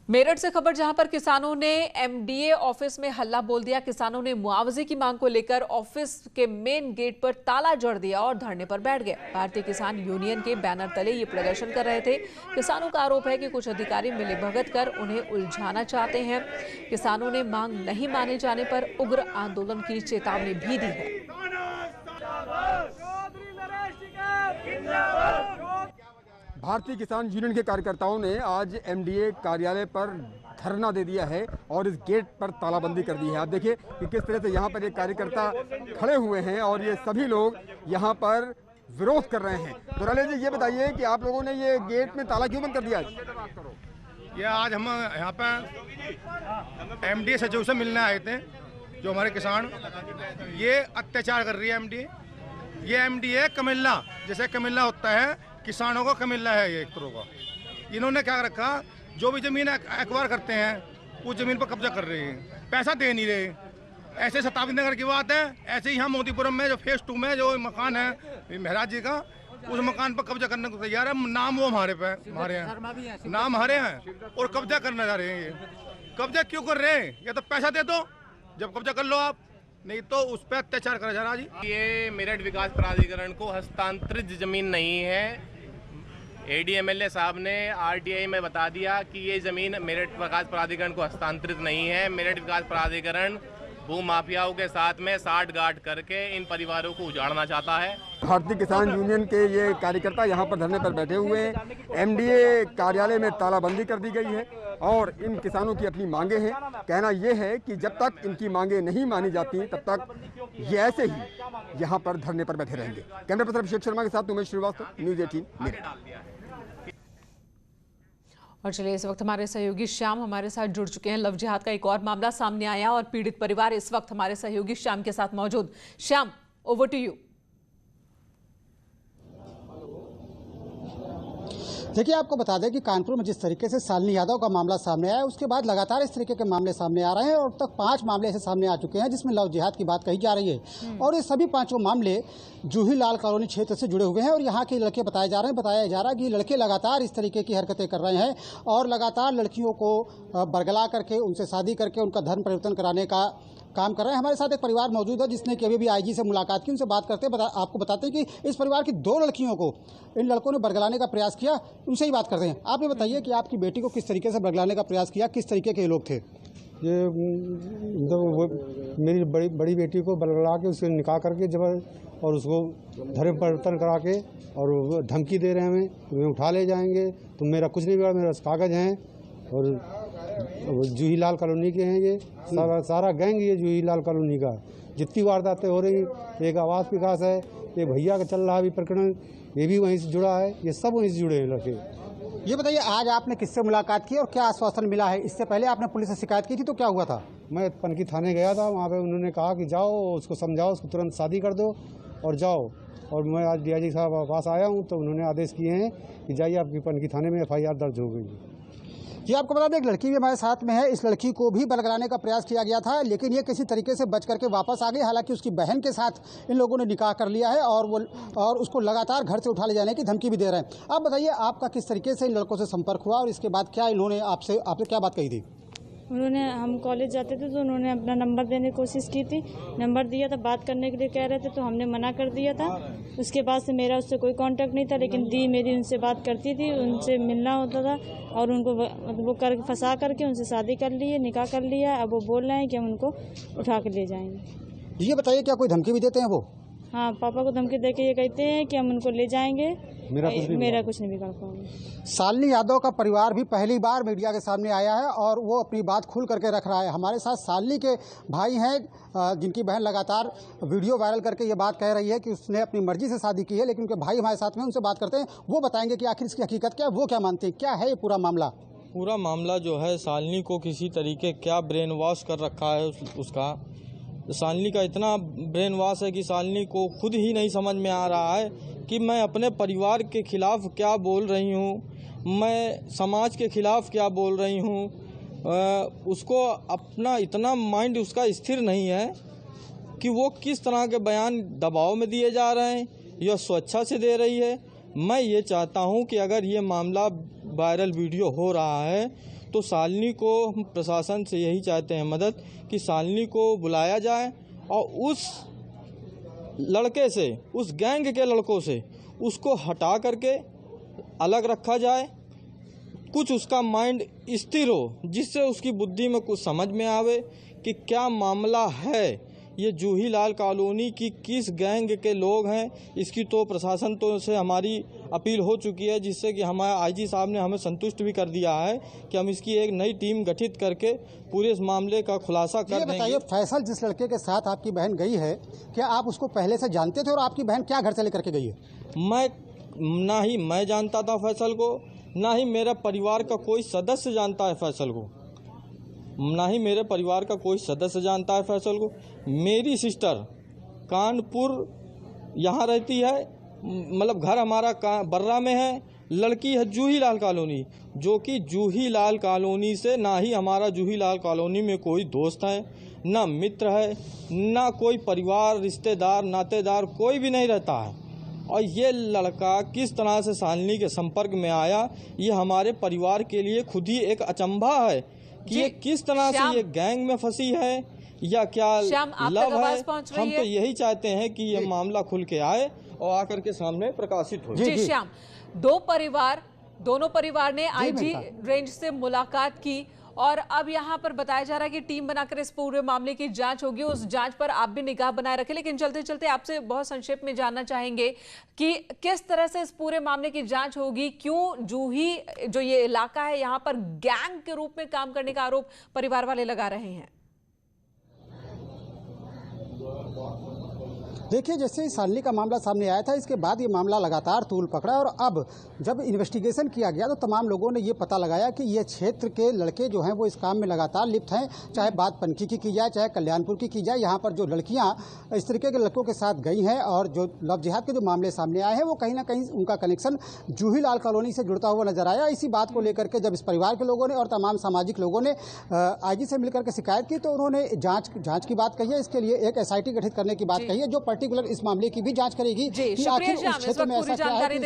मेरठ से खबर, जहां पर किसानों ने एमडीए ऑफिस में हल्ला बोल दिया। किसानों ने मुआवजे की मांग को लेकर ऑफिस के मेन गेट पर ताला जड़ दिया और धरने पर बैठ गए। भारतीय किसान यूनियन के बैनर तले ये प्रदर्शन कर रहे थे। किसानों का आरोप है कि कुछ अधिकारी मिलीभगत कर उन्हें उलझाना चाहते हैं। किसानों ने मांग नहीं माने जाने पर उग्र आंदोलन की चेतावनी भी दी है। भारतीय किसान यूनियन के कार्यकर्ताओं ने आज एमडीए कार्यालय पर धरना दे दिया है और इस गेट पर तालाबंदी कर दी है। आप देखिए कि किस तरह से यहाँ पर एक कार्यकर्ता खड़े हुए हैं और ये सभी लोग यहाँ पर विरोध कर रहे हैं। तो राले जी, ये बताइए कि आप लोगों ने ये गेट में ताला क्यों बंद कर दिया? ये आज हम यहाँ पर एमडीए सचिव से मिलने आए थे। जो हमारे किसान ये अत्याचार कर रही है एमडीए। ये एमडीए कमिल्ला, जैसे कमिल्ला होता है, किसानों का कमिल्ला है ये एक तरह का। इन्होंने क्या रखा, जो भी जमीन एक्वायर करते हैं उस जमीन पर कब्जा कर रहे हैं, पैसा दे नहीं रहे। ऐसे सतावी नगर की बात है, ऐसे ही यहाँ मोतीपुरम में जो फेज 2 में जो मकान है महाराज जी का, उस मकान पर कब्जा करने को तैयार है। नाम वो हमारे पे हमारे हैं, नाम हमारे हैं और कब्जा करने जा रहे हैं। ये कब्जा क्यों कर रहे हैं? या तो पैसा दे दो, जब कब्जा कर लो आप, नहीं तो उस पर अत्याचार करा जा रहा जी। ये मेरठ विकास प्राधिकरण को हस्तांतरित जमीन नहीं है। एडीएमएलए साहब ने आरटीआई में बता दिया कि ये जमीन मेरठ विकास प्राधिकरण को हस्तांतरित नहीं है। मेरठ विकास प्राधिकरण भू माफियाओं के साथ में साठगांठ करके इन परिवारों को उजाड़ना चाहता है। भारतीय किसान यूनियन के ये कार्यकर्ता यहाँ पर धरने पर बैठे हुए हैं। एमडीए कार्यालय में तालाबंदी कर दी गई है और इन किसानों की अपनी मांगे हैं। कहना यह है कि जब तक इनकी मांगे नहीं मानी जाती तब तक ये ऐसे ही यहाँ पर धरने पर बैठे रहेंगे। कैमरा पर्सन अभिषेक शर्मा के साथ उमेश श्रीवास्तव, न्यूज़ 18 मेरठ। और चलिए, इस वक्त हमारे सहयोगी श्याम हमारे साथ जुड़ चुके हैं। लव जिहाद का एक और मामला सामने आया और पीड़ित परिवार इस वक्त हमारे सहयोगी श्याम के साथ मौजूद। Shyam, over to you. देखिए, आपको बता दें कि कानपुर में जिस तरीके से शालिनी यादव का मामला सामने आया, उसके बाद लगातार इस तरीके के मामले सामने आ रहे हैं और अब तक 5 मामले ऐसे सामने आ चुके हैं जिसमें लव जिहाद की बात कही जा रही है। और ये सभी 5 मामले जूही लाल कॉलोनी क्षेत्र से जुड़े हुए हैं और यहाँ के लड़के बताया जा रहा है कि लड़के लगातार इस तरीके की हरकतें कर रहे हैं और लगातार लड़कियों को बरगला करके उनसे शादी करके उनका धर्म परिवर्तन कराने का काम कर रहे हैं। हमारे साथ एक परिवार मौजूद है जिसने कि अभी भी आईजी से मुलाकात की। उनसे बात करते आपको बताते हैं कि इस परिवार की 2 लड़कियों को इन लड़कों ने बरगलाने का प्रयास किया। उनसे ही बात करते हैं। आप ये बताइए कि आपकी बेटी को किस तरीके से बरगलाने का प्रयास किया, किस तरीके के लोग थे? ये मेरी बड़ी बेटी को बरगला के उससे निकाह करके जबर और उसको धर्म परिवर्तन करा के और धमकी दे रहे हैं, हमें उठा ले जाएंगे, तुम मेरा कुछ नहीं बिगाड़, मेरा कागज हैं। और जूही लाल कॉलोनी के हैं ये सारा गैंग, ये जूही लाल कॉलोनी का जितनी वारदातें हो रही। एक आवास विकास है, ये भैया का चल रहा अभी प्रकरण, ये भी वहीं से जुड़ा है, ये सब वहीं से जुड़े हैं लड़के। ये बताइए, आज आपने किससे मुलाकात की और क्या आश्वासन मिला है? इससे पहले आपने पुलिस से शिकायत की थी तो क्या हुआ था? मैं पनकी थाने गया था, वहाँ पे उन्होंने कहा कि जाओ उसको समझाओ, उसको तुरंत शादी कर दो और जाओ। और मैं आज डीआईजी साहब के पास आया हूँ तो उन्होंने आदेश किए हैं कि जाइए, आपकी पनकी थाने में FIR दर्ज हो गई। जी, आपको बता दें एक लड़की भी हमारे साथ में है। इस लड़की को भी बरगलाने का प्रयास किया गया था लेकिन ये किसी तरीके से बच करके वापस आ गई। हालांकि उसकी बहन के साथ इन लोगों ने निकाह कर लिया है और उसको लगातार घर से उठा ले जाने की धमकी भी दे रहे हैं। आप बताइए, आपका किस तरीके से इन लड़कों से संपर्क हुआ और इसके बाद क्या इन्होंने आपसे क्या बात कही थी? उन्होंने, हम कॉलेज जाते थे तो उन्होंने अपना नंबर देने की कोशिश की थी, नंबर दिया था, बात करने के लिए कह रहे थे तो हमने मना कर दिया था। उसके बाद से मेरा उससे कोई कांटेक्ट नहीं था, लेकिन दी मेरी उनसे बात करती थी, उनसे मिलना होता था और उनको वो कर फंसा करके उनसे शादी कर ली है, निकाह कर लिया। अब वो बोल रहे हैं कि हम उनको उठा के ले जाएंगे। ये बताइए, क्या कोई धमकी भी देते हैं वो? हाँ, पापा को धमकी देके ये कहते हैं कि हम उनको ले जाएंगे, मेरा कुछ नहीं बिगाड़ पाएंगे। शालिनी यादव का परिवार भी पहली बार मीडिया के सामने आया है और वो अपनी बात खुल करके रख रहा है। हमारे साथ शालिनी के भाई हैं जिनकी बहन लगातार वीडियो वायरल करके ये बात कह रही है कि उसने अपनी मर्जी से शादी की है, लेकिन उनके भाई हमारे साथ में, उनसे बात करते हैं। वो बताएंगे कि आखिर इसकी हकीकत क्या है, वो क्या मानते हैं, क्या है ये पूरा मामला। पूरा मामला जो है, शालिनी को किसी तरीके क्या ब्रेन वॉश कर रखा है उसका। शालिनी का इतना ब्रेन वॉश है कि शालिनी को खुद ही नहीं समझ में आ रहा है कि मैं अपने परिवार के खिलाफ क्या बोल रही हूँ, मैं समाज के खिलाफ क्या बोल रही हूँ। उसको अपना इतना माइंड उसका स्थिर नहीं है कि वो किस तरह के बयान दबाव में दिए जा रहे हैं या स्वेच्छा से दे रही है। मैं ये चाहता हूँ कि अगर ये मामला वायरल वीडियो हो रहा है तो शालिनी को हम प्रशासन से यही चाहते हैं मदद कि शालिनी को बुलाया जाए और उस लड़के से, उस गैंग के लड़कों से उसको हटा करके अलग रखा जाए, कुछ उसका माइंड स्थिर हो, जिससे उसकी बुद्धि में कुछ समझ में आवे कि क्या मामला है, ये जूही लाल कॉलोनी की किस गैंग के लोग हैं। इसकी तो प्रशासन तो से हमारी अपील हो चुकी है, जिससे कि हमारे आईजी साहब ने हमें संतुष्ट भी कर दिया है कि हम इसकी एक नई टीम गठित करके पूरे इस मामले का खुलासा कर देंगे। बताइए, फैसल जिस लड़के के साथ आपकी बहन गई है, क्या आप उसको पहले से जानते थे और आपकी बहन क्या घर से लेकर के गई है? ना ही मैं जानता था फैसल को, ना ही मेरा परिवार का कोई सदस्य जानता है फैसल को, ना ही मेरे परिवार का कोई सदस्य जानता है फैसल को। मेरी सिस्टर कानपुर यहाँ रहती है, मतलब घर हमारा बर्रा में है, लड़की है जूही लाल कॉलोनी, जो कि जूही लाल कॉलोनी से, ना ही हमारा जूही लाल कॉलोनी में कोई दोस्त है, ना मित्र है, ना कोई परिवार, रिश्तेदार, नातेदार कोई भी नहीं रहता है। और ये लड़का किस तरह से शालिनी के संपर्क में आया, ये हमारे परिवार के लिए खुद ही एक अचंभा है कि ये किस तरह से ये गैंग में फंसी है या क्या लव है। हम तो यही चाहते हैं कि ये मामला खुल के आए और आकर के सामने प्रकाशित हो। जी श्याम, दोनों परिवार ने आईजी रेंज से मुलाकात की और अब यहाँ पर बताया जा रहा है कि टीम बनाकर इस पूरे मामले की जांच होगी। उस जांच पर आप भी निगाह बनाए रखें, लेकिन चलते चलते आपसे बहुत संक्षेप में जानना चाहेंगे कि किस तरह से इस पूरे मामले की जांच होगी, क्यों जूही जो ये इलाका है यहाँ पर गैंग के रूप में काम करने का आरोप परिवार वाले लगा रहे हैं। देखिए, जैसे शालिनी का मामला सामने आया था, इसके बाद ये मामला लगातार तूल पकड़ा और अब जब इन्वेस्टिगेशन किया गया तो तमाम लोगों ने ये पता लगाया कि ये क्षेत्र के लड़के जो हैं वो इस काम में लगातार लिप्त हैं। चाहे बात पनकी की जाए, चाहे कल्याणपुर की जाए, यहाँ पर जो लड़कियाँ इस तरीके के लड़कों के साथ गई हैं और जो लव जिहाद के जो मामले सामने आए हैं वो कहीं ना कहीं उनका कनेक्शन जूही लाल कॉलोनी से जुड़ता हुआ नजर आया। इसी बात को लेकर के जब इस परिवार के लोगों ने और तमाम सामाजिक लोगों ने आईजी से मिलकर के शिकायत की तो उन्होंने जाँच की बात कही है। इसके लिए एक SIT गठित करने की बात कही है, जो पर्टिकुलर इस मामले की भी जांच करेगी कि आखिर उस क्षेत्र में ऐसा क्या है।